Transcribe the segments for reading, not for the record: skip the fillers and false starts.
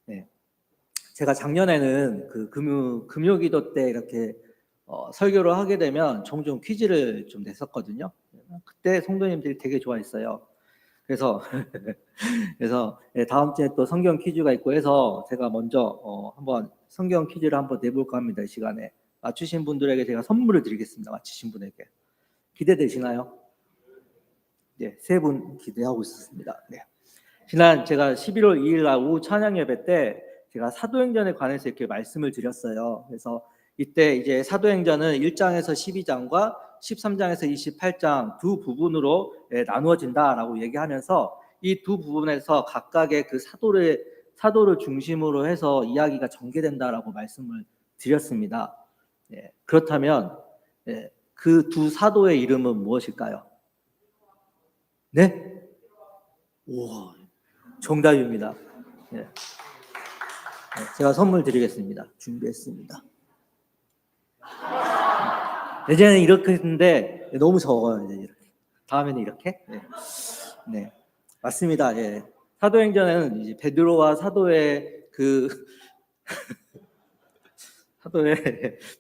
네. 제가 작년에는 그 금요기도 때 이렇게 설교를 하게 되면 종종 퀴즈를 좀 냈었거든요. 그때 성도님들이 되게 좋아했어요. 그래서 다음 주에 또 성경 퀴즈가 있고 해서 제가 먼저 한번 성경 퀴즈를 한번 내볼까 합니다. 이 시간에 맞추신 분들에게 제가 선물을 드리겠습니다. 맞추신 분에게 기대되시나요? 네, 3분 기대하고 있었습니다. 네. 지난 제가 11월 2일 날 오후 찬양 예배 때 제가 사도행전에 관해서 이렇게 말씀을 드렸어요. 그래서 이때 이제 사도행전은 1장에서 12장과 13장에서 28장 두 부분으로 나누어진다라고 얘기하면서 이 두 부분에서 각각의 그 사도를 중심으로 해서 이야기가 전개된다라고 말씀을 드렸습니다. 그렇다면 그 두 사도의 이름은 무엇일까요? 네? 우와, 정답입니다. 제가 선물 드리겠습니다. 준비했습니다. 예전에는 이렇게 했는데 너무 적어요. 이제 이렇게. 다음에는 이렇게. 네. 맞습니다. 예. 사도행전에는 이제 베드로와 사도의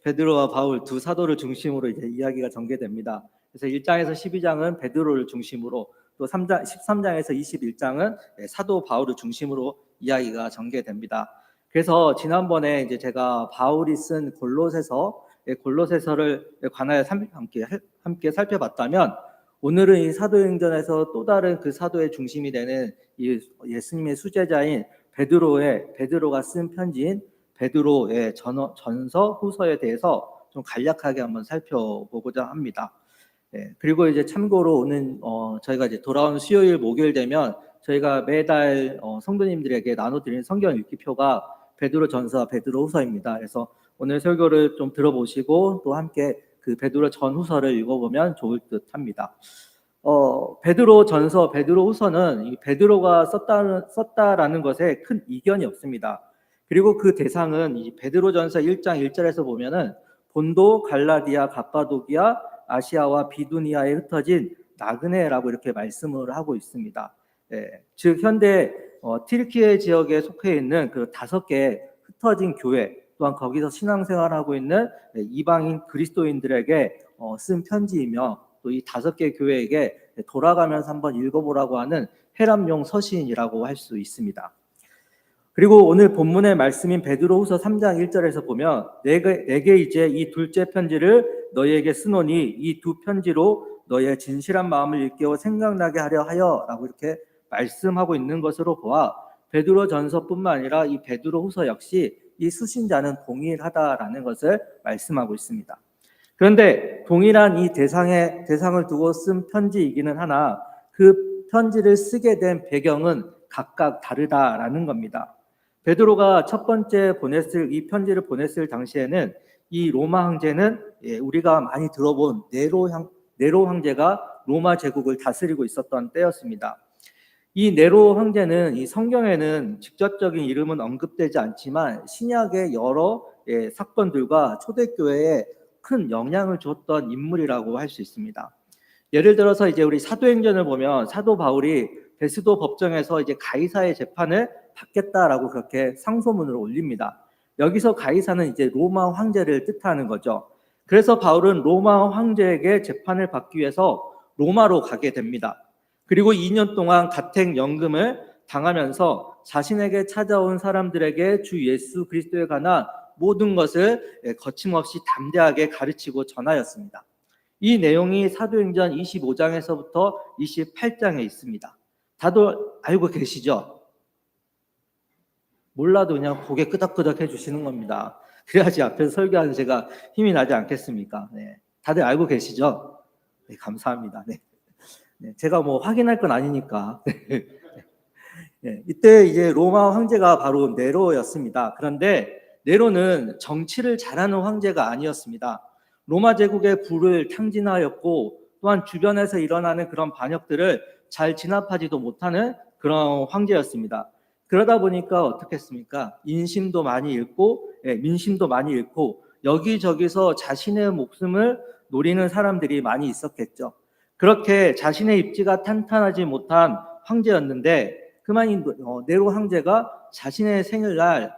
베드로와 바울 두 사도를 중심으로 이제 이야기가 전개됩니다. 그래서 1장에서 12장은 베드로를 중심으로, 또 13장에서 21장은 사도 바울을 중심으로 이야기가 전개됩니다. 그래서 지난번에 이제 제가 바울이 쓴 골로새서를 관하여 함께 살펴봤다면, 오늘은 이 사도행전에서 또 다른 그 사도의 중심이 되는 이 예수님의 수제자인 베드로가 쓴 편지인 베드로의 전서 후서에 대해서 좀 간략하게 한번 살펴보고자 합니다. 그리고 이제 참고로 오늘 저희가 이제 돌아오는 수요일 목요일 되면 저희가 매달 성도님들에게 나눠드리는 성경 읽기표가 베드로 전서 베드로 후서입니다. 그래서 오늘 설교를 좀 들어보시고 또 함께 그 베드로 전 후서를 읽어보면 좋을 듯합니다. 베드로 전서 베드로 후서는 이 베드로가 썼다라는 것에 큰 이견이 없습니다. 그리고 그 대상은 이 베드로전서 1장 1절에서 보면은 본도, 갈라디아, 갑바도기아, 아시아와 비두니아에 흩어진 나그네라고 이렇게 말씀을 하고 있습니다. 즉 현대 튀르키예 지역에 속해 있는 그 5개 흩어진 교회, 또한 거기서 신앙생활하고 있는 이방인 그리스도인들에게 쓴 편지이며, 또 이 5개 교회에게 돌아가면서 한번 읽어보라고 하는 해람용 서신이라고 할 수 있습니다. 그리고 오늘 본문의 말씀인 베드로후서 3장 1절에서 보면 내게 이제 이 둘째 편지를 너희에게 쓰노니 이 두 편지로 너희의 진실한 마음을 일깨워 생각나게 하려 하여 라고 이렇게 말씀하고 있는 것으로 보아 베드로 전서뿐만 아니라 이 베드로후서 역시 이 수신자는 동일하다라는 것을 말씀하고 있습니다. 그런데 동일한 이 대상을 두고 쓴 편지이기는 하나 그 편지를 쓰게 된 배경은 각각 다르다라는 겁니다. 베드로가 첫 번째 이 편지를 보냈을 당시에는 이 로마 황제는 우리가 많이 들어본 네로 황제가 로마 제국을 다스리고 있었던 때였습니다. 이 네로 황제는 이 성경에는 직접적인 이름은 언급되지 않지만 신약의 여러 사건들과 초대교회에 큰 영향을 줬던 인물이라고 할 수 있습니다. 예를 들어서 이제 우리 사도행전을 보면 사도 바울이 베스도 법정에서 이제 가이사의 재판을 받겠다라고 그렇게 상소문을 올립니다. 여기서 가이사는 이제 로마 황제를 뜻하는 거죠. 그래서 바울은 로마 황제에게 재판을 받기 위해서 로마로 가게 됩니다. 그리고 2년 동안 가택연금을 당하면서 자신에게 찾아온 사람들에게 주 예수 그리스도에 관한 모든 것을 거침없이 담대하게 가르치고 전하였습니다. 이 내용이 사도행전 25장에서부터 28장에 있습니다. 다들 알고 계시죠? 몰라도 그냥 고개 끄덕끄덕 해주시는 겁니다. 그래야지 앞에서 설교하는 제가 힘이 나지 않겠습니까? 다들 알고 계시죠? 감사합니다. 제가 뭐 확인할 건 아니니까. 이때 이제 로마 황제가 바로 네로였습니다. 그런데 네로는 정치를 잘하는 황제가 아니었습니다. 로마 제국의 부를 탕진하였고 또한 주변에서 일어나는 그런 반역들을 잘 진압하지도 못하는 그런 황제였습니다. 그러다 보니까 어떻겠습니까? 인심도 많이 잃고 민심도 많이 잃고 여기저기서 자신의 목숨을 노리는 사람들이 많이 있었겠죠. 그렇게 자신의 입지가 탄탄하지 못한 황제였는데 그만 네로 황제가 자신의 생일날에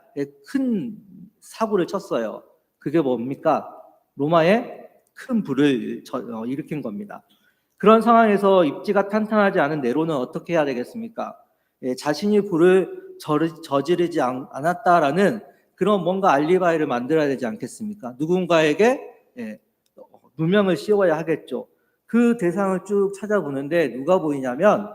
큰 사고를 쳤어요. 그게 뭡니까? 로마에 큰 불을 일으킨 겁니다. 그런 상황에서 입지가 탄탄하지 않은 네로는 어떻게 해야 되겠습니까? 자신이 불을 저지르지 않았다라는 그런 뭔가 알리바이를 만들어야 되지 않겠습니까? 누군가에게 누명을 씌워야 하겠죠. 그 대상을 쭉 찾아보는데 누가 보이냐면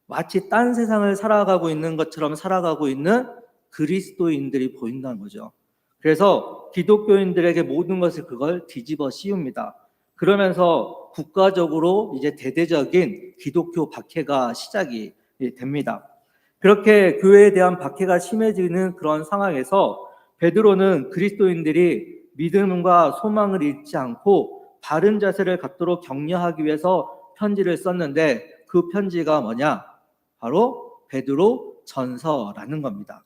마치 딴 세상을 살아가고 있는 것처럼 살아가고 있는 그리스도인들이 보인다는 거죠. 그래서 기독교인들에게 모든 것을 그걸 뒤집어 씌웁니다. 그러면서 국가적으로 이제 대대적인 기독교 박해가 시작이 됩니다. 그렇게 교회에 대한 박해가 심해지는 그런 상황에서 베드로는 그리스도인들이 믿음과 소망을 잃지 않고 바른 자세를 갖도록 격려하기 위해서 편지를 썼는데 그 편지가 뭐냐? 바로 베드로 전서라는 겁니다.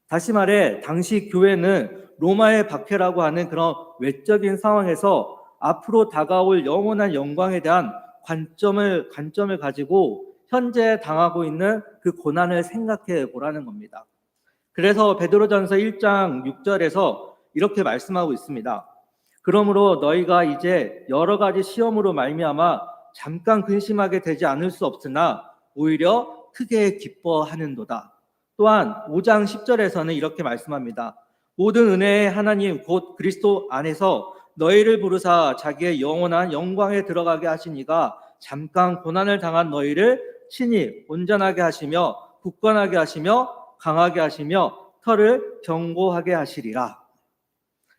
다시 말해 당시 교회는 로마의 박해라고 하는 그런 외적인 상황에서 앞으로 다가올 영원한 영광에 대한 관점을 가지고 현재 당하고 있는 그 고난을 생각해 보라는 겁니다. 그래서 베드로전서 1장 6절에서 이렇게 말씀하고 있습니다. 그러므로 너희가 이제 여러 가지 시험으로 말미암아 잠깐 근심하게 되지 않을 수 없으나 오히려 크게 기뻐하는도다. 또한 5장 10절에서는 이렇게 말씀합니다. 모든 은혜의 하나님 곧 그리스도 안에서 너희를 부르사 자기의 영원한 영광에 들어가게 하시니가 잠깐 고난을 당한 너희를 친히 온전하게 하시며 굳건하게 하시며 강하게 하시며 터를 견고하게 하시리라.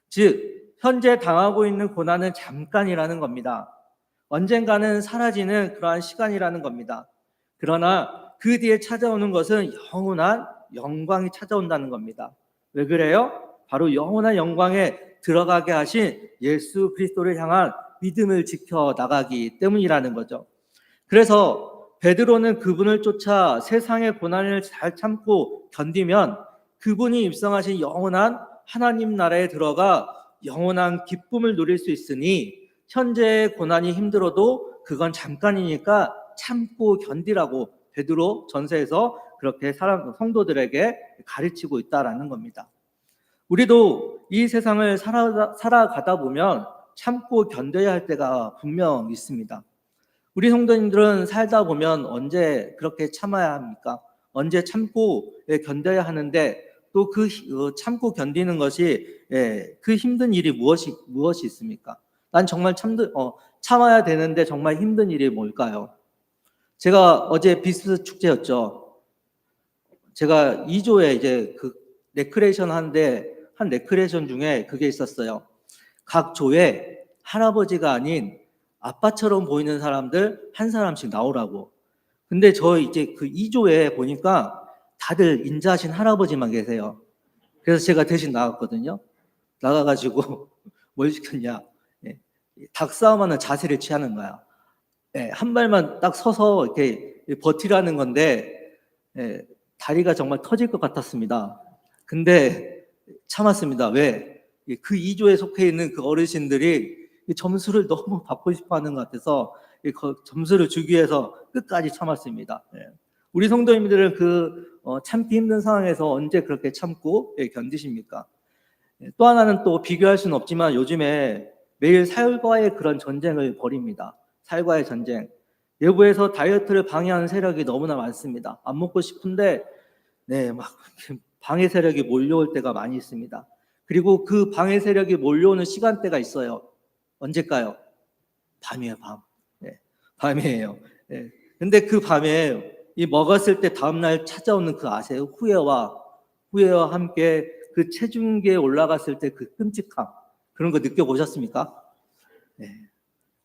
즉 현재 당하고 있는 고난은 잠깐이라는 겁니다. 언젠가는 사라지는 그러한 시간이라는 겁니다. 그러나 그 뒤에 찾아오는 것은 영원한 영광이 찾아온다는 겁니다. 왜 그래요? 바로 영원한 영광에 들어가게 하신 예수 그리스도를 향한 믿음을 지켜나가기 때문이라는 거죠. 그래서 베드로는 그분을 쫓아 세상의 고난을 잘 참고 견디면 그분이 입성하신 영원한 하나님 나라에 들어가 영원한 기쁨을 누릴 수 있으니 현재의 고난이 힘들어도 그건 잠깐이니까 참고 견디라고 베드로 전서에서 그렇게 성도들에게 가르치고 있다라는 겁니다. 우리도 이 세상을 살아가다 보면 참고 견뎌야 할 때가 분명 있습니다. 우리 성도님들은 살다 보면 언제 그렇게 참아야 합니까? 언제 참고 견뎌야 하는데 또 그 참고 견디는 것이 그 힘든 일이 무엇이 있습니까? 난 정말 참아야 되는데 정말 힘든 일이 뭘까요? 제가 어제 비스트 축제였죠. 제가 2조에 이제 그 레크레이션 하는데 한 레크레이션 중에 그게 있었어요. 각 조에 할아버지가 아닌 아빠처럼 보이는 사람들 한 사람씩 나오라고. 근데 저 이제 그 2조에 보니까 다들 인자하신 할아버지만 계세요. 그래서 제가 대신 나갔거든요. 나가가지고 뭘 시켰냐. 닭싸움하는 자세를 취하는 거야. 한 발만 딱 서서 이렇게 버티라는 건데 다리가 정말 터질 것 같았습니다. 근데 참았습니다. 왜? 그 2조에 속해 있는 그 어르신들이 점수를 너무 받고 싶어 하는 것 같아서 점수를 주기 위해서 끝까지 참았습니다. 우리 성도님들은 참기 힘든 상황에서 언제 그렇게 참고 견디십니까? 또 하나는 또 비교할 수는 없지만 요즘에 매일 살과의 그런 전쟁을 벌입니다. 살과의 전쟁. 외부에서 다이어트를 방해하는 세력이 너무나 많습니다. 안 먹고 싶은데 막 방해 세력이 몰려올 때가 많이 있습니다. 그리고 그 방해 세력이 몰려오는 시간대가 있어요. 언제일까요? 밤이에요, 밤. 밤이에요. 근데 그 밤에 먹었을 때 다음날 찾아오는 그 아세요? 후회와 함께 그 체중계에 올라갔을 때 그 끔찍함, 그런 거 느껴보셨습니까?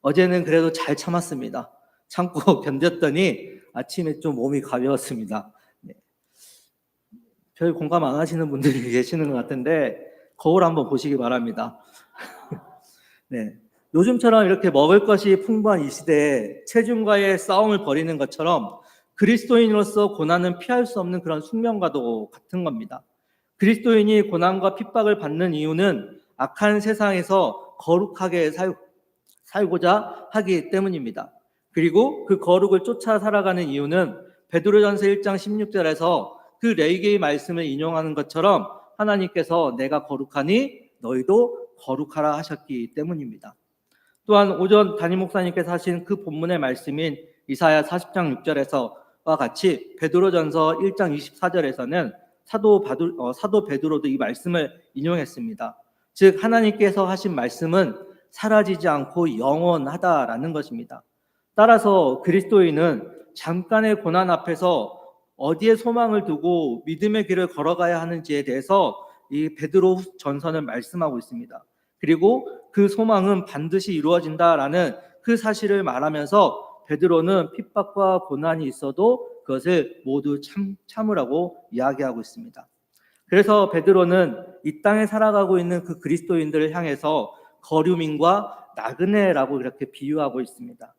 어제는 그래도 잘 참았습니다. 참고 견뎠더니 아침에 좀 몸이 가벼웠습니다. 별 공감 안 하시는 분들이 계시는 것 같은데 거울 한번 보시기 바랍니다. 요즘처럼 이렇게 먹을 것이 풍부한 이 시대에 체중과의 싸움을 벌이는 것처럼 그리스도인으로서 고난은 피할 수 없는 그런 숙명과도 같은 겁니다. 그리스도인이 고난과 핍박을 받는 이유는 악한 세상에서 거룩하게 살고자 하기 때문입니다. 그리고 그 거룩을 쫓아 살아가는 이유는 베드로전서 1장 16절에서 그 레위기의 말씀을 인용하는 것처럼 하나님께서 내가 거룩하니 너희도 거룩하라 하셨기 때문입니다. 또한 오전 담임 목사님께서 하신 그 본문의 말씀인 이사야 40장 6절에서와 같이 베드로전서 1장 24절에서는 사도 베드로도 이 말씀을 인용했습니다. 즉 하나님께서 하신 말씀은 사라지지 않고 영원하다라는 것입니다. 따라서 그리스도인은 잠깐의 고난 앞에서 어디에 소망을 두고 믿음의 길을 걸어가야 하는지에 대해서 이 베드로 전서는 말씀하고 있습니다. 그리고 그 소망은 반드시 이루어진다라는 그 사실을 말하면서 베드로는 핍박과 고난이 있어도 그것을 모두 참으라고 이야기하고 있습니다. 그래서 베드로는 이 땅에 살아가고 있는 그 그리스도인들을 향해서 거류민과 나그네라고 이렇게 비유하고 있습니다.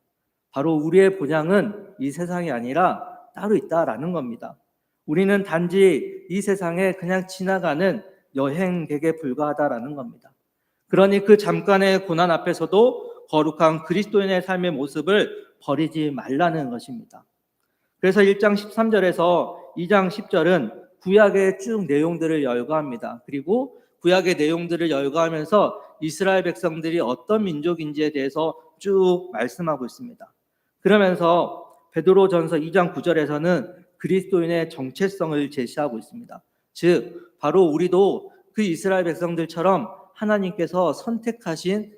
바로 우리의 본향은 이 세상이 아니라 따로 있다라는 겁니다. 우리는 단지 이 세상에 그냥 지나가는 여행객에 불과하다라는 겁니다. 그러니 그 잠깐의 고난 앞에서도 거룩한 그리스도인의 삶의 모습을 버리지 말라는 것입니다. 그래서 1장 13절에서 2장 10절은 구약의 쭉 내용들을 열거합니다. 그리고 구약의 내용들을 열거하면서 이스라엘 백성들이 어떤 민족인지에 대해서 쭉 말씀하고 있습니다. 그러면서 베드로전서 2장 9절에서는 그리스도인의 정체성을 제시하고 있습니다. 즉 바로 우리도 그 이스라엘 백성들처럼 하나님께서 선택하신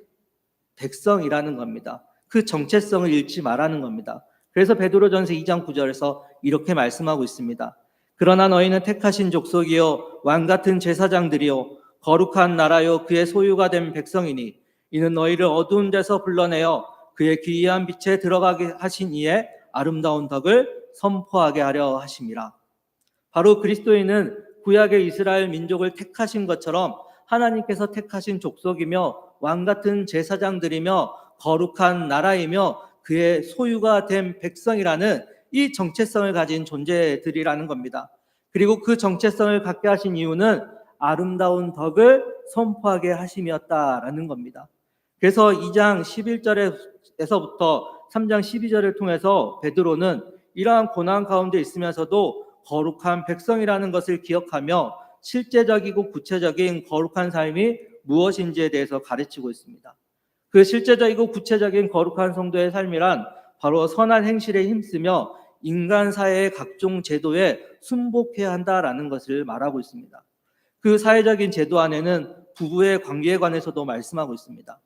백성이라는 겁니다. 그 정체성을 잃지 말라는 겁니다. 그래서 베드로전서 2장 9절에서 이렇게 말씀하고 있습니다. 그러나 너희는 택하신 족속이요 왕같은 제사장들이요 거룩한 나라요 그의 소유가 된 백성이니 이는 너희를 어두운 데서 불러내어 그의 기이한 빛에 들어가게 하신 이의 아름다운 덕을 선포하게 하려 하심이라. 바로 그리스도인은 구약의 이스라엘 민족을 택하신 것처럼 하나님께서 택하신 족속이며 왕같은 제사장들이며 거룩한 나라이며 그의 소유가 된 백성이라는 이 정체성을 가진 존재들이라는 겁니다. 그리고 그 정체성을 갖게 하신 이유는 아름다운 덕을 선포하게 하심이었다라는 겁니다. 그래서 2장 11절에서부터 3장 12절을 통해서 베드로는 이러한 고난 가운데 있으면서도 거룩한 백성이라는 것을 기억하며 실제적이고 구체적인 거룩한 삶이 무엇인지에 대해서 가르치고 있습니다. 그 실제적이고 구체적인 거룩한 성도의 삶이란 바로 선한 행실에 힘쓰며 인간 사회의 각종 제도에 순복해야 한다라는 것을 말하고 있습니다. 그 사회적인 제도 안에는 부부의 관계에 관해서도 말씀하고 있습니다.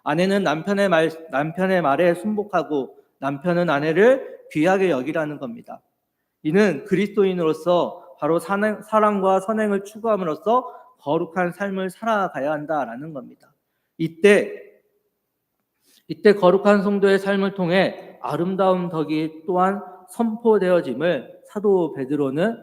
아내는 남편의 말에 순복하고 남편은 아내를 귀하게 여기라는 겁니다. 이는 그리스도인으로서 바로 사랑과 선행을 추구함으로써 거룩한 삶을 살아가야 한다라는 겁니다. 이때 거룩한 성도의 삶을 통해 아름다운 덕이 또한 선포되어짐을 사도 베드로는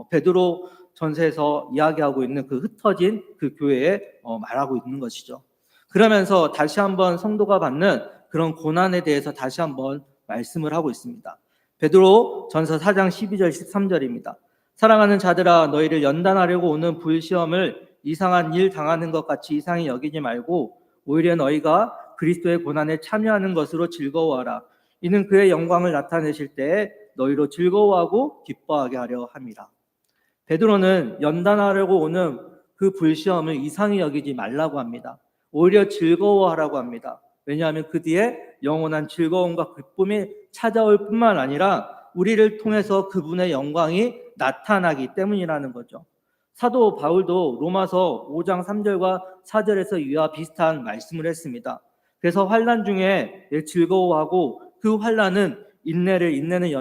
베드로 전서에서 이야기하고 있는 그 흩어진 그 교회에 말하고 있는 것이죠. 그러면서 다시 한번 성도가 받는 그런 고난에 대해서 다시 한번 말씀을 하고 있습니다. 베드로 전서 4장 12절 13절입니다. 사랑하는 자들아 너희를 연단하려고 오는 불시험을 이상한 일 당하는 것 같이 이상히 여기지 말고 오히려 너희가 그리스도의 고난에 참여하는 것으로 즐거워하라. 이는 그의 영광을 나타내실 때에 너희로 즐거워하고 기뻐하게 하려 함이라. 베드로는 연단하려고 오는 그 불시험을 이상히 여기지 말라고 합니다. 오히려 즐거워하라고 합니다. 왜냐하면 그 뒤에 영원한 즐거움과 기쁨이 찾아올 뿐만 아니라 우리를 통해서 그분의 영광이 나타나기 때문이라는 거죠. 사도 바울도 로마서 5장 3절과 4절에서 이와 비슷한 말씀을 했습니다. 그래서 환난 중에 즐거워하고 그 환난은 인내는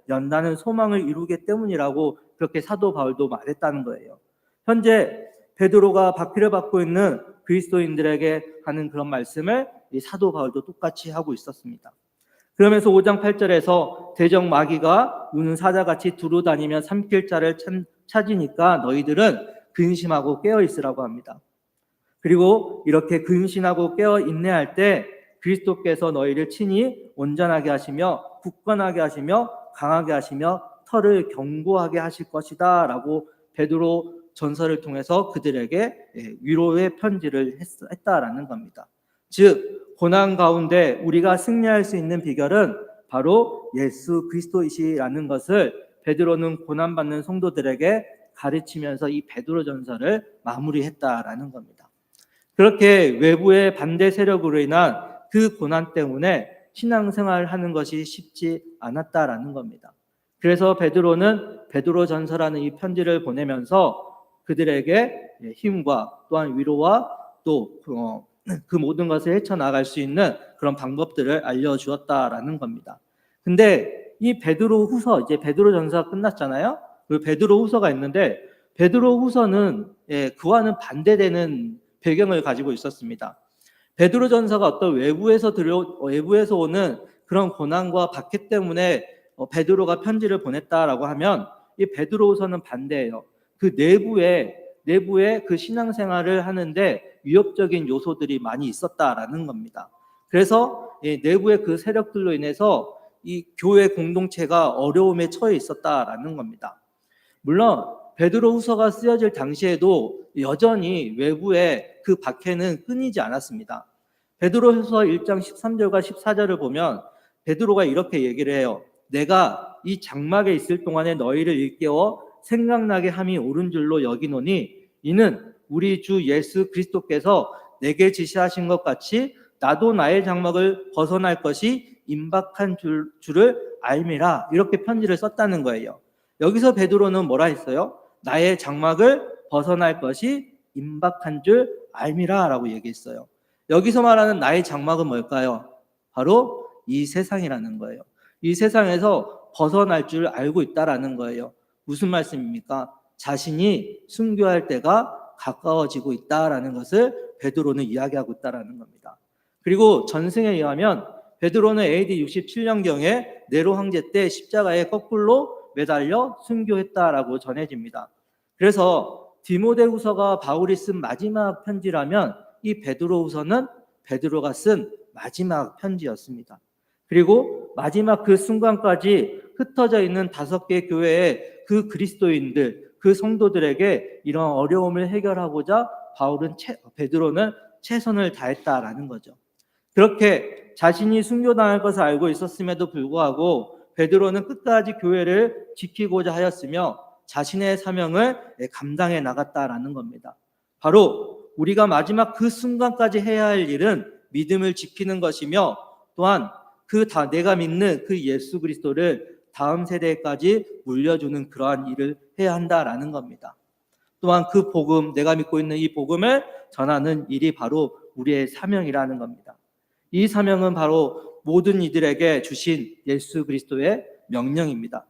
연단은 소망을 이루기 때문이라고 그렇게 사도 바울도 말했다는 거예요. 현재 베드로가 박해를 받고 있는 그리스도인들에게 하는 그런 말씀을 이 사도 바울도 똑같이 하고 있었습니다. 그러면서 5장 8절에서 대적 마귀가 우는 사자같이 두루다니며 삼킬 자를 찾으니까 너희들은 근심하고 깨어 있으라고 합니다. 그리고 이렇게 근심하고 깨어 인내할 때 그리스도께서 너희를 친히 온전하게 하시며 굳건하게 하시며 강하게 하시며 털을 견고하게 하실 것이다 라고 베드로 전서를 통해서 그들에게 위로의 편지를 했다라는 겁니다. 즉 고난 가운데 우리가 승리할 수 있는 비결은 바로 예수 그리스도이시라는 것을 베드로는 고난받는 성도들에게 가르치면서 이 베드로전서를 마무리했다라는 겁니다. 그렇게 외부의 반대 세력으로 인한 그 고난 때문에 신앙생활하는 것이 쉽지 않았다라는 겁니다. 그래서 베드로는 베드로전서라는 이 편지를 보내면서 그들에게 힘과 또한 위로와 또 그 모든 것을 헤쳐나갈 수 있는 그런 방법들을 알려주었다라는 겁니다. 근데 이 베드로후서, 이제 베드로전서가 끝났잖아요. 그 베드로후서가 있는데 베드로후서는 그와는 반대되는 배경을 가지고 있었습니다. 베드로전서가 어떤 외부에서 오는 그런 고난과 박해 때문에 베드로가 편지를 보냈다라고 하면 이 베드로후서는 반대예요. 그 내부에 그 신앙생활을 하는데 위협적인 요소들이 많이 있었다라는 겁니다. 그래서 내부의 그 세력들로 인해서 이 교회 공동체가 어려움에 처해 있었다라는 겁니다. 물론 베드로후서가 쓰여질 당시에도 여전히 외부의 그 박해는 끊이지 않았습니다. 베드로후서 1장 13절과 14절을 보면 베드로가 이렇게 얘기를 해요. 내가 이 장막에 있을 동안에 너희를 일깨워 생각나게 함이 옳은 줄로 여기노니 이는 우리 주 예수 그리스도께서 내게 지시하신 것 같이 나도 나의 장막을 벗어날 것이 임박한 줄을 알미라. 이렇게 편지를 썼다는 거예요. 여기서 베드로는 뭐라 했어요? 나의 장막을 벗어날 것이 임박한 줄 알미라 라고 얘기했어요. 여기서 말하는 나의 장막은 뭘까요? 바로 이 세상이라는 거예요. 이 세상에서 벗어날 줄 알고 있다라는 거예요. 무슨 말씀입니까? 자신이 순교할 때가 가까워지고 있다라는 것을 베드로는 이야기하고 있다라는 겁니다. 그리고 전승에 의하면 베드로는 AD 67년경에 네로 황제 때 십자가에 거꾸로 매달려 순교했다라고 전해집니다. 그래서 디모데후서가 바울이 쓴 마지막 편지라면 이 베드로후서는 베드로가 쓴 마지막 편지였습니다. 그리고 마지막 그 순간까지 흩어져 있는 5개 교회의 그 그리스도인들, 그 성도들에게 이런 어려움을 해결하고자 베드로는 최선을 다했다라는 거죠. 그렇게 자신이 순교당할 것을 알고 있었음에도 불구하고 베드로는 끝까지 교회를 지키고자 하였으며 자신의 사명을 감당해 나갔다라는 겁니다. 바로 우리가 마지막 그 순간까지 해야 할 일은 믿음을 지키는 것이며 또한 내가 믿는 그 예수 그리스도를 다음 세대까지 물려주는 그러한 일을 해야 한다라는 겁니다. 또한 그 복음, 내가 믿고 있는 이 복음을 전하는 일이 바로 우리의 사명이라는 겁니다. 이 사명은 바로 모든 이들에게 주신 예수 그리스도의 명령입니다.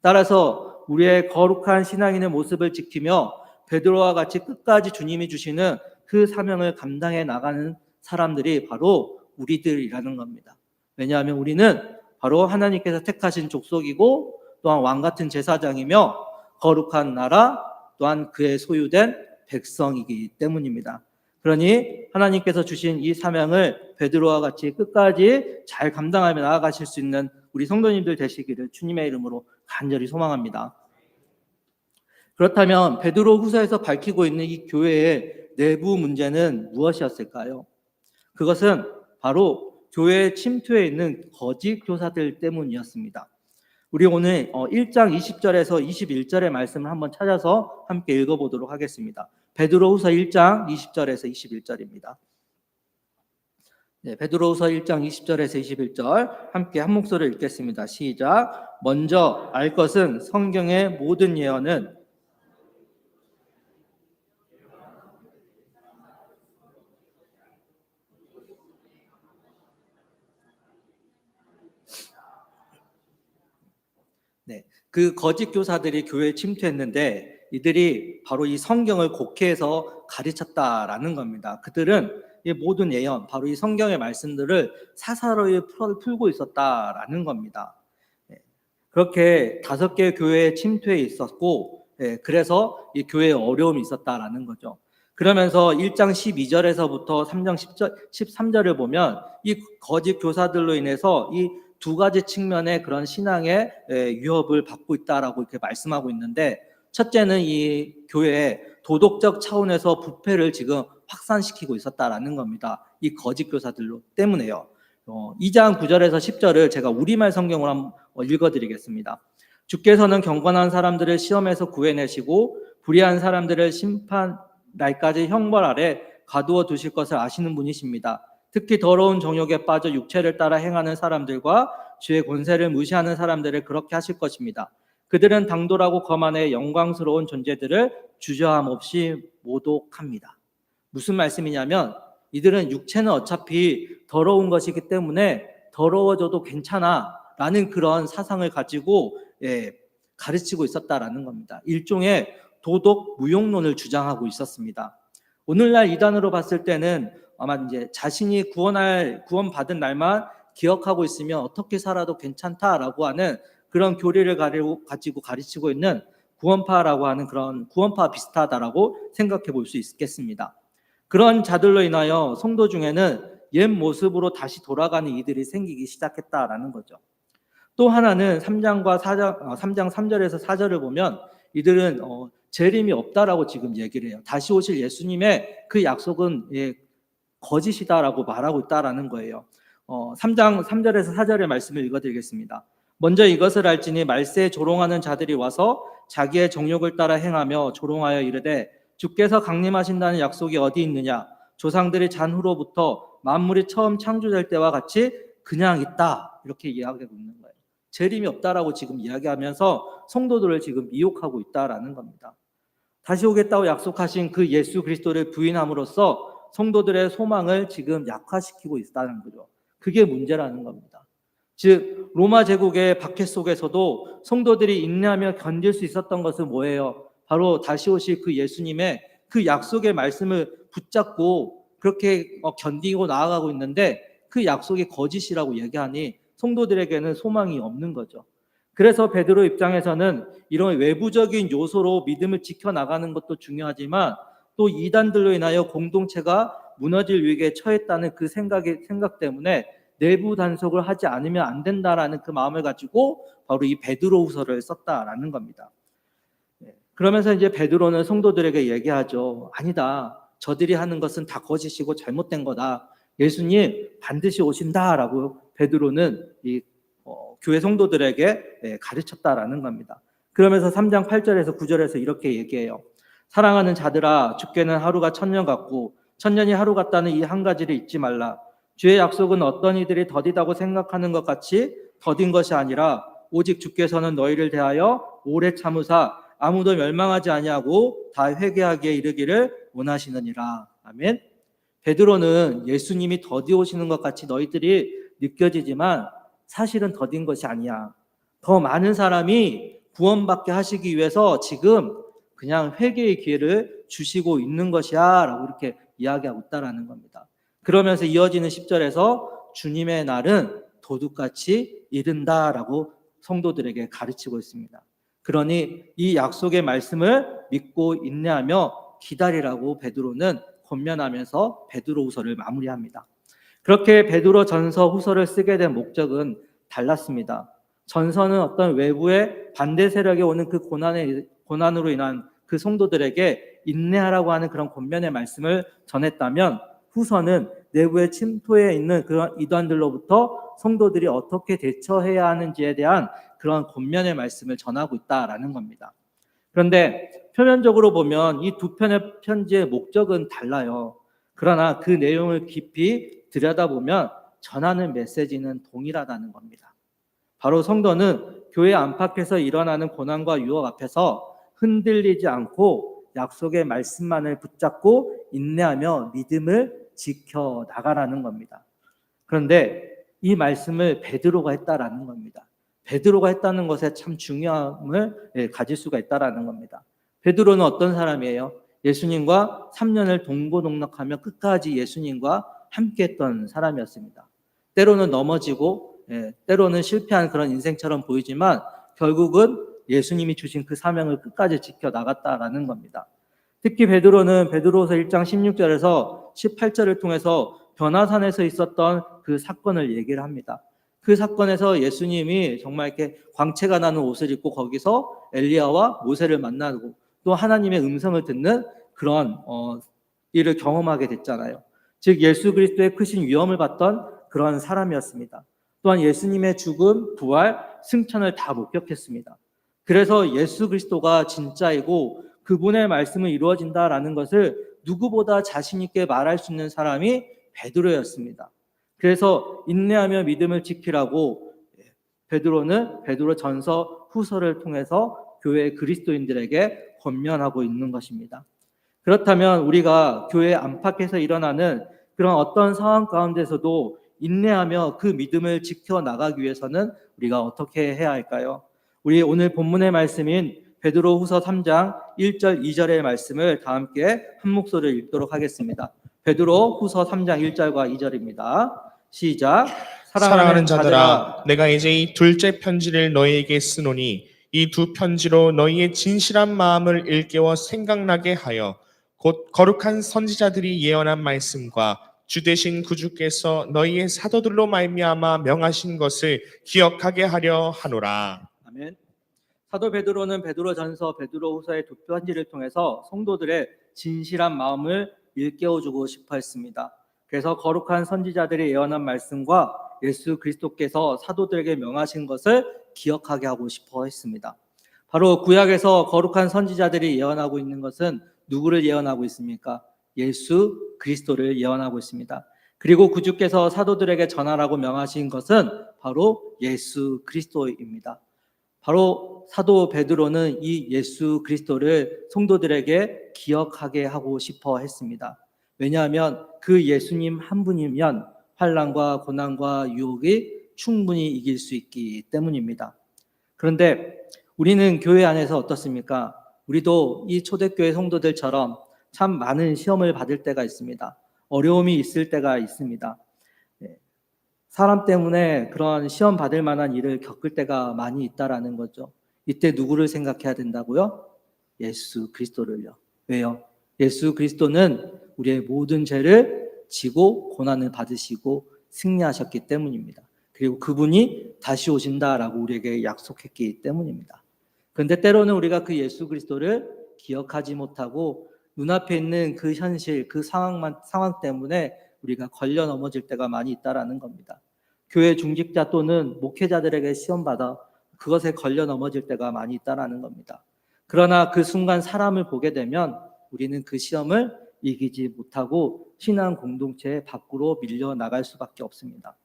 따라서 우리의 거룩한 신앙인의 모습을 지키며 베드로와 같이 끝까지 주님이 주시는 그 사명을 감당해 나가는 사람들이 바로 우리들이라는 겁니다. 왜냐하면 우리는 바로 하나님께서 택하신 족속이고 또한 왕같은 제사장이며 거룩한 나라 또한 그의 소유된 백성이기 때문입니다. 그러니 하나님께서 주신 이 사명을 베드로와 같이 끝까지 잘 감당하며 나아가실 수 있는 우리 성도님들 되시기를 주님의 이름으로 간절히 소망합니다. 그렇다면 베드로 후서에서 밝히고 있는 이 교회의 내부 문제는 무엇이었을까요? 그것은 바로 교회에 침투해 있는 거짓 교사들 때문이었습니다. 우리 오늘 1장 20절에서 21절의 말씀을 한번 찾아서 함께 읽어보도록 하겠습니다. 베드로후서 1장 20절에서 21절입니다. 베드로후서 1장 20절에서 21절 함께 한 목소리로 읽겠습니다. 시작. 먼저 알 것은 성경의 모든 예언은 그 거짓 교사들이 교회에 침투했는데 이들이 바로 이 성경을 곡해해서 가르쳤다라는 겁니다. 그들은 이 모든 예언, 바로 이 성경의 말씀들을 사사로이 풀고 있었다라는 겁니다. 그렇게 5개의 교회에 침투해 있었고, 그래서 이 교회에 어려움이 있었다라는 거죠. 그러면서 1장 12절에서부터 3장 13절을 보면 이 거짓 교사들로 인해서 이 2가지 측면의 그런 신앙의 위협을 받고 있다라고 이렇게 말씀하고 있는데, 첫째는 이 교회의 도덕적 차원에서 부패를 지금 확산시키고 있었다라는 겁니다. 이 거짓 교사들로 때문에요. 2장 9절에서 10절을 제가 우리말 성경으로 한번 읽어드리겠습니다. 주께서는 경건한 사람들을 시험에서 구해내시고 불의한 사람들을 심판 날까지 형벌 아래 가두어 두실 것을 아시는 분이십니다. 특히 더러운 정욕에 빠져 육체를 따라 행하는 사람들과 주의 권세를 무시하는 사람들을 그렇게 하실 것입니다. 그들은 당돌하고 거만해 영광스러운 존재들을 주저함 없이 모독합니다. 무슨 말씀이냐면 이들은 육체는 어차피 더러운 것이기 때문에 더러워져도 괜찮아 라는 그런 사상을 가지고 가르치고 있었다라는 겁니다. 일종의 도덕 무용론을 주장하고 있었습니다. 오늘날 이단으로 봤을 때는 아마 이제 자신이 구원받은 날만 기억하고 있으면 어떻게 살아도 괜찮다라고 하는 그런 교리를 가지고 가르치고 있는 구원파라고 하는 그런 구원파 비슷하다라고 생각해 볼 수 있겠습니다. 그런 자들로 인하여 성도 중에는 옛 모습으로 다시 돌아가는 이들이 생기기 시작했다라는 거죠. 또 하나는 3장 3절에서 4절을 보면 이들은 재림이 없다라고 지금 얘기를 해요. 다시 오실 예수님의 그 약속은 거짓이다라고 말하고 있다라는 거예요. 3장 3절에서 4절의 말씀을 읽어드리겠습니다. 먼저 이것을 알지니 말세에 조롱하는 자들이 와서 자기의 정욕을 따라 행하며 조롱하여 이르되 주께서 강림하신다는 약속이 어디 있느냐? 조상들이 잔후로부터 만물이 처음 창조될 때와 같이 그냥 있다. 이렇게 이야기하고 있는 거예요. 재림이 없다라고 지금 이야기하면서 성도들을 지금 미혹하고 있다라는 겁니다. 다시 오겠다고 약속하신 그 예수 그리스도를 부인함으로써 성도들의 소망을 지금 약화시키고 있다는 거죠. 그게 문제라는 겁니다. 즉 로마 제국의 박해 속에서도 성도들이 인내하며 견딜 수 있었던 것은 뭐예요? 바로 다시 오실 그 예수님의 그 약속의 말씀을 붙잡고 그렇게 견디고 나아가고 있는데 그 약속이 거짓이라고 얘기하니 성도들에게는 소망이 없는 거죠. 그래서 베드로 입장에서는 이런 외부적인 요소로 믿음을 지켜나가는 것도 중요하지만 또 이단들로 인하여 공동체가 무너질 위기에 처했다는 그 생각 때문에 내부 단속을 하지 않으면 안 된다라는 그 마음을 가지고 바로 이 베드로후서를 썼다라는 겁니다. 그러면서 이제 베드로는 성도들에게 얘기하죠. 아니다. 저들이 하는 것은 다 거짓이고 잘못된 거다. 예수님 반드시 오신다라고 베드로는 이 교회 성도들에게 가르쳤다라는 겁니다. 그러면서 3장 8절에서 9절에서 이렇게 얘기해요. 사랑하는 자들아 주께는 하루가 천년 같고 천년이 하루 같다는 이 한 가지를 잊지 말라. 주의 약속은 어떤 이들이 더디다고 생각하는 것 같이 더딘 것이 아니라 오직 주께서는 너희를 대하여 오래 참으사 아무도 멸망하지 아니하고 다 회개하기에 이르기를 원하시느니라. 아멘. 베드로는 예수님이 더디 오시는 것 같이 너희들이 느껴지지만 사실은 더딘 것이 아니야. 더 많은 사람이 구원받게 하시기 위해서 지금 그냥 회개의 기회를 주시고 있는 것이야 라고 이렇게 이야기하고 있다라는 겁니다. 그러면서 이어지는 10절에서 주님의 날은 도둑같이 이른다라고 성도들에게 가르치고 있습니다. 그러니 이 약속의 말씀을 믿고 인내하며 기다리라고 베드로는 권면하면서 베드로후서를 마무리합니다. 그렇게 베드로 전서 후서를 쓰게 된 목적은 달랐습니다. 전서는 어떤 외부의 반대 세력에 오는 그 고난으로 인한 그 성도들에게 인내하라고 하는 그런 권면의 말씀을 전했다면 후서는 내부에 침투해 있는 그런 이단들로부터 성도들이 어떻게 대처해야 하는지에 대한 그런 권면의 말씀을 전하고 있다라는 겁니다. 그런데 표면적으로 보면 이 두 편의 편지의 목적은 달라요. 그러나 그 내용을 깊이 들여다보면 전하는 메시지는 동일하다는 겁니다. 바로 성도는 교회 안팎에서 일어나는 고난과 유혹 앞에서 흔들리지 않고 약속의 말씀만을 붙잡고 인내하며 믿음을 지켜나가라는 겁니다. 그런데 이 말씀을 베드로가 했다라는 겁니다. 베드로가 했다는 것에 참 중요함을 가질 수가 있다라는 겁니다. 베드로는 어떤 사람이에요? 예수님과 3년을 동고동락하며 끝까지 예수님과 함께했던 사람이었습니다. 때로는 넘어지고 때로는 실패한 그런 인생처럼 보이지만 결국은 예수님이 주신 그 사명을 끝까지 지켜나갔다라는 겁니다. 특히 베드로는 베드로서 1장 16절에서 18절을 통해서 변화산에서 있었던 그 사건을 얘기를 합니다. 그 사건에서 예수님이 정말 이렇게 광채가 나는 옷을 입고 거기서 엘리야와 모세를 만나고 또 하나님의 음성을 듣는 그런 일을 경험하게 됐잖아요. 즉 예수 그리스도의 크신 위엄을 받던 그런 사람이었습니다. 또한 예수님의 죽음, 부활, 승천을 다 목격했습니다. 그래서 예수 그리스도가 진짜이고 그분의 말씀은 이루어진다라는 것을 누구보다 자신 있게 말할 수 있는 사람이 베드로였습니다. 그래서 인내하며 믿음을 지키라고 베드로는 베드로전서 후서를 통해서 교회 그리스도인들에게 권면하고 있는 것입니다. 그렇다면 우리가 교회 안팎에서 일어나는 그런 어떤 상황 가운데서도 인내하며 그 믿음을 지켜나가기 위해서는 우리가 어떻게 해야 할까요? 우리 오늘 본문의 말씀인 베드로후서 3장 1절 2절의 말씀을 다 함께 한 목소리를 읽도록 하겠습니다. 베드로후서 3장 1절과 2절입니다. 시작. 사랑하는 자들아, 내가 이제 이 둘째 편지를 너희에게 쓰노니 이 두 편지로 너희의 진실한 마음을 일깨워 생각나게 하여 곧 거룩한 선지자들이 예언한 말씀과 주 되신 구주께서 너희의 사도들로 말미암아 명하신 것을 기억하게 하려 하노라. 아멘. 사도 베드로는 베드로전서, 베드로후서의 두 편지를 통해서 성도들의 진실한 마음을 일깨워주고 싶어 했습니다. 그래서 거룩한 선지자들이 예언한 말씀과 예수 그리스도께서 사도들에게 명하신 것을 기억하게 하고 싶어 했습니다. 바로 구약에서 거룩한 선지자들이 예언하고 있는 것은 누구를 예언하고 있습니까? 예수 그리스도를 예언하고 있습니다. 그리고 구주께서 사도들에게 전하라고 명하신 것은 바로 예수 그리스도입니다. 바로 사도 베드로는 이 예수 그리스도를 성도들에게 기억하게 하고 싶어 했습니다. 왜냐하면 그 예수님 한 분이면 환난과 고난과 유혹이 충분히 이길 수 있기 때문입니다. 그런데 우리는 교회 안에서 어떻습니까? 우리도 이 초대교회 성도들처럼 참 많은 시험을 받을 때가 있습니다. 어려움이 있을 때가 있습니다. 사람 때문에 그런 시험 받을 만한 일을 겪을 때가 많이 있다라는 거죠. 이때 누구를 생각해야 된다고요? 예수 그리스도를요. 왜요? 예수 그리스도는 우리의 모든 죄를 지고 고난을 받으시고 승리하셨기 때문입니다. 그리고 그분이 다시 오신다라고 우리에게 약속했기 때문입니다. 그런데 때로는 우리가 그 예수 그리스도를 기억하지 못하고 눈앞에 있는 그 현실, 그 상황 때문에 우리가 걸려 넘어질 때가 많이 있다라는 겁니다. 교회 중직자 또는 목회자들에게 시험받아 그것에 걸려 넘어질 때가 많이 있다라는 겁니다. 그러나 그 순간 사람을 보게 되면 우리는 그 시험을 이기지 못하고 신앙 공동체 밖으로 밀려 나갈 수밖에 없습니다.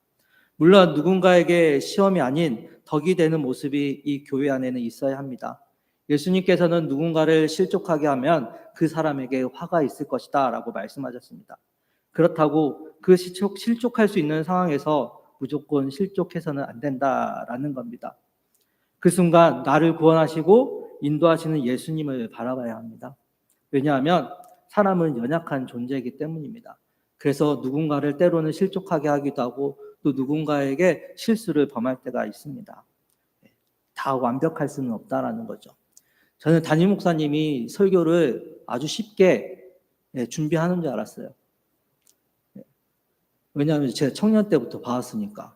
물론 누군가에게 시험이 아닌 덕이 되는 모습이 이 교회 안에는 있어야 합니다. 예수님께서는 누군가를 실족하게 하면 그 사람에게 화가 있을 것이다 라고 말씀하셨습니다. 그렇다고 그 실족할 수 있는 상황에서 무조건 실족해서는 안 된다라는 겁니다. 그 순간 나를 구원하시고 인도하시는 예수님을 바라봐야 합니다. 왜냐하면 사람은 연약한 존재이기 때문입니다. 그래서 누군가를 때로는 실족하게 하기도 하고 또 누군가에게 실수를 범할 때가 있습니다. 다 완벽할 수는 없다라는 거죠. 저는 담임 목사님이 설교를 아주 쉽게 준비하는 줄 알았어요. 왜냐하면 제가 청년 때부터 봐왔으니까.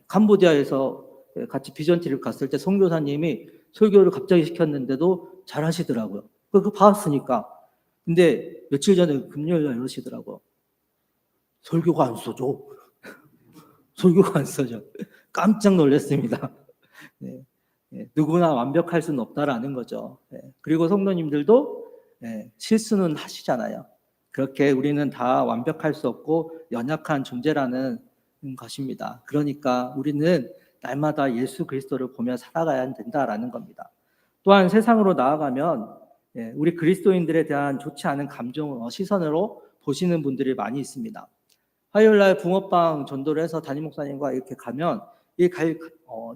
캄보디아에서 같이 비전트립 갔을 때 선교사님이 설교를 갑자기 시켰는데도 잘 하시더라고요. 그거 봐왔으니까. 근데 며칠 전에 금요일날 이러시더라고요. 설교가 안 써져. 설교가 안 써져. 깜짝 놀랐습니다. 네. 누구나 완벽할 수는 없다라는 거죠. 그리고 성도님들도 실수는 하시잖아요. 그렇게 우리는 다 완벽할 수 없고 연약한 존재라는 것입니다. 그러니까 우리는 날마다 예수 그리스도를 보며 살아가야 된다라는 겁니다. 또한 세상으로 나아가면 우리 그리스도인들에 대한 좋지 않은 감정, 시선으로 보시는 분들이 많이 있습니다. 화요일날 붕어빵 전도를 해서 담임 목사님과 이렇게 가면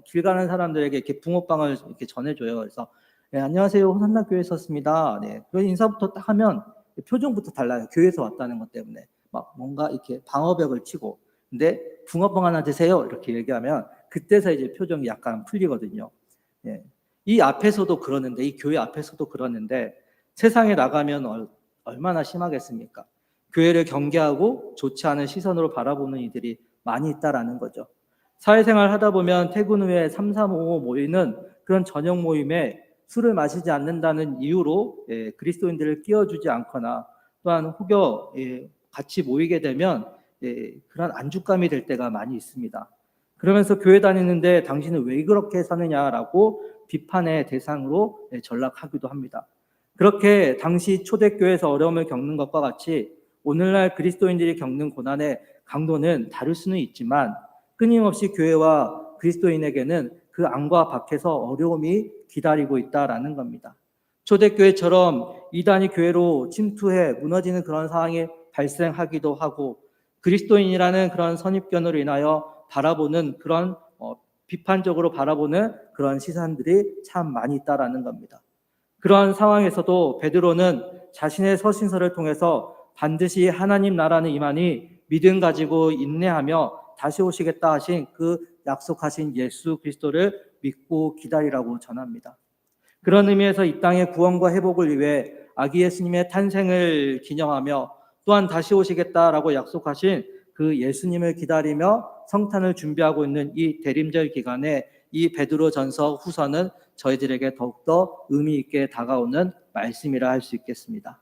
길 가는 사람들에게 이렇게 붕어빵을 이렇게 전해줘요. 그래서 안녕하세요, 호산나 교회에 었습니다. 그 인사부터 딱 하면 표정부터 달라요. 교회에서 왔다는 것 때문에 막 뭔가 이렇게 방어벽을 치고, 근데 붕어빵 하나 드세요 이렇게 얘기하면 그때서 이제 표정이 약간 풀리거든요. 이 앞에서도 그러는데, 이 교회 앞에서도 그러는데 세상에 나가면 얼마나 심하겠습니까? 교회를 경계하고 좋지 않은 시선으로 바라보는 이들이 많이 있다라는 거죠. 사회생활 하다 보면 퇴근 후에 3, 3, 5 모이는 그런 저녁 모임에 술을 마시지 않는다는 이유로 그리스도인들을 끼워주지 않거나, 또한 혹여 같이 모이게 되면 그런 안축감이 될 때가 많이 있습니다. 그러면서 교회 다니는데 당신은 왜 그렇게 사느냐라고 비판의 대상으로 전락하기도 합니다. 그렇게 당시 초대교회에서 어려움을 겪는 것과 같이 오늘날 그리스도인들이 겪는 고난의 강도는 다를 수는 있지만 끊임없이 교회와 그리스도인에게는 그 안과 밖에서 어려움이 기다리고 있다라는 겁니다. 초대교회처럼 이단이 교회로 침투해 무너지는 그런 상황이 발생하기도 하고 그리스도인이라는 그런 선입견으로 인하여 바라보는 그런 비판적으로 바라보는 그런 시선들이 참 많이 있다라는 겁니다. 그러한 상황에서도 베드로는 자신의 서신서를 통해서 반드시 하나님 나라는 임하니 믿음 가지고 인내하며 다시 오시겠다 하신 그 약속하신 예수 그리스도를 믿고 기다리라고 전합니다. 그런 의미에서 이 땅의 구원과 회복을 위해 아기 예수님의 탄생을 기념하며 또한 다시 오시겠다라고 약속하신 그 예수님을 기다리며 성탄을 준비하고 있는 이 대림절 기간에 이 베드로전서 후서는 저희들에게 더욱더 의미 있게 다가오는 말씀이라 할 수 있겠습니다.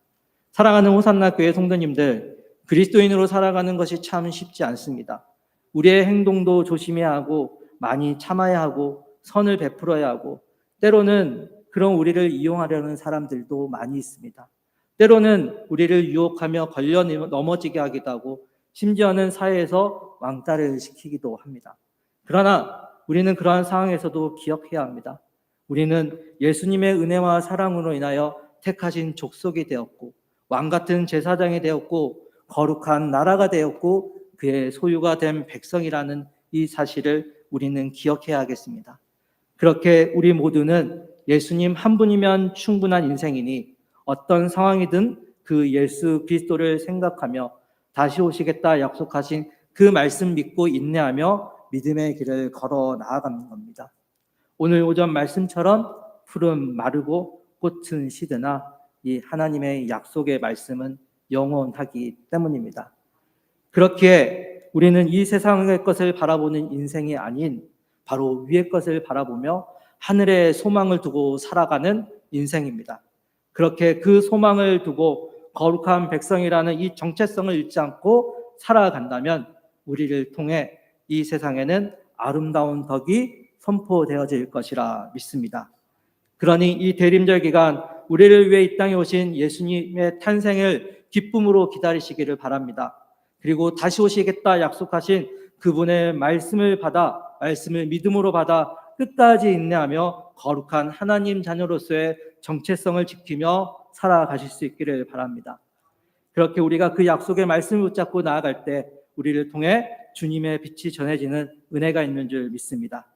사랑하는 호산나 교회 성도님들, 그리스도인으로 살아가는 것이 참 쉽지 않습니다. 우리의 행동도 조심해야 하고 많이 참아야 하고 선을 베풀어야 하고 때로는 그런 우리를 이용하려는 사람들도 많이 있습니다. 때로는 우리를 유혹하며 걸려 넘어지게 하기도 하고 심지어는 사회에서 왕따를 시키기도 합니다. 그러나 우리는 그러한 상황에서도 기억해야 합니다. 우리는 예수님의 은혜와 사랑으로 인하여 택하신 족속이 되었고 왕같은 제사장이 되었고 거룩한 나라가 되었고 그의 소유가 된 백성이라는 이 사실을 우리는 기억해야 하겠습니다. 그렇게 우리 모두는 예수님 한 분이면 충분한 인생이니 어떤 상황이든 그 예수 그리스도를 생각하며 다시 오시겠다 약속하신 그 말씀 믿고 인내하며 믿음의 길을 걸어 나아가는 겁니다. 오늘 오전 말씀처럼 풀은 마르고 꽃은 시드나 이 하나님의 약속의 말씀은 영원하기 때문입니다. 그렇기에 우리는 이 세상의 것을 바라보는 인생이 아닌 바로 위의 것을 바라보며 하늘의 소망을 두고 살아가는 인생입니다. 그렇게 그 소망을 두고 거룩한 백성이라는 이 정체성을 잃지 않고 살아간다면 우리를 통해 이 세상에는 아름다운 덕이 선포되어질 것이라 믿습니다. 그러니 이 대림절 기간 우리를 위해 이 땅에 오신 예수님의 탄생을 기쁨으로 기다리시기를 바랍니다. 그리고 다시 오시겠다 약속하신 그분의 말씀을 믿음으로 받아 끝까지 인내하며 거룩한 하나님 자녀로서의 정체성을 지키며 살아가실 수 있기를 바랍니다. 그렇게 우리가 그 약속의 말씀을 붙잡고 나아갈 때 우리를 통해 주님의 빛이 전해지는 은혜가 있는 줄 믿습니다.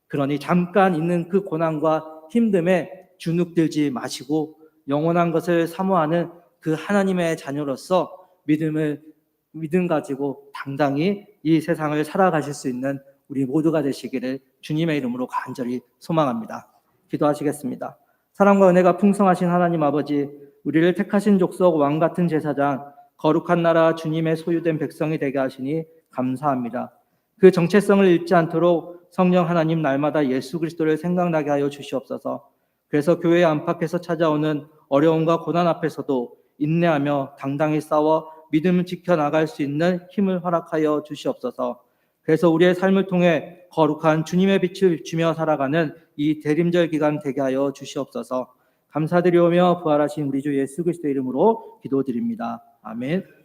그러니 잠깐 있는 그 고난과 힘듦에 주눅들지 마시고 영원한 것을 사모하는 그 하나님의 자녀로서 믿음 가지고 당당히 이 세상을 살아가실 수 있는 우리 모두가 되시기를 주님의 이름으로 간절히 소망합니다. 기도하시겠습니다. 사랑과 은혜가 풍성하신 하나님 아버지, 우리를 택하신 족속 왕같은 제사장, 거룩한 나라 주님의 소유된 백성이 되게 하시니 감사합니다. 그 정체성을 잃지 않도록 성령 하나님 날마다 예수 그리스도를 생각나게 하여 주시옵소서. 그래서 교회 안팎에서 찾아오는 어려움과 고난 앞에서도 인내하며 당당히 싸워 믿음을 지켜나갈 수 있는 힘을 허락하여 주시옵소서. 그래서 우리의 삶을 통해 거룩한 주님의 빛을 비추며 살아가는 이 대림절 기간 되게 하여 주시옵소서. 감사드리오며 부활하신 우리 주 예수 그리스도의 이름으로 기도드립니다. 아멘.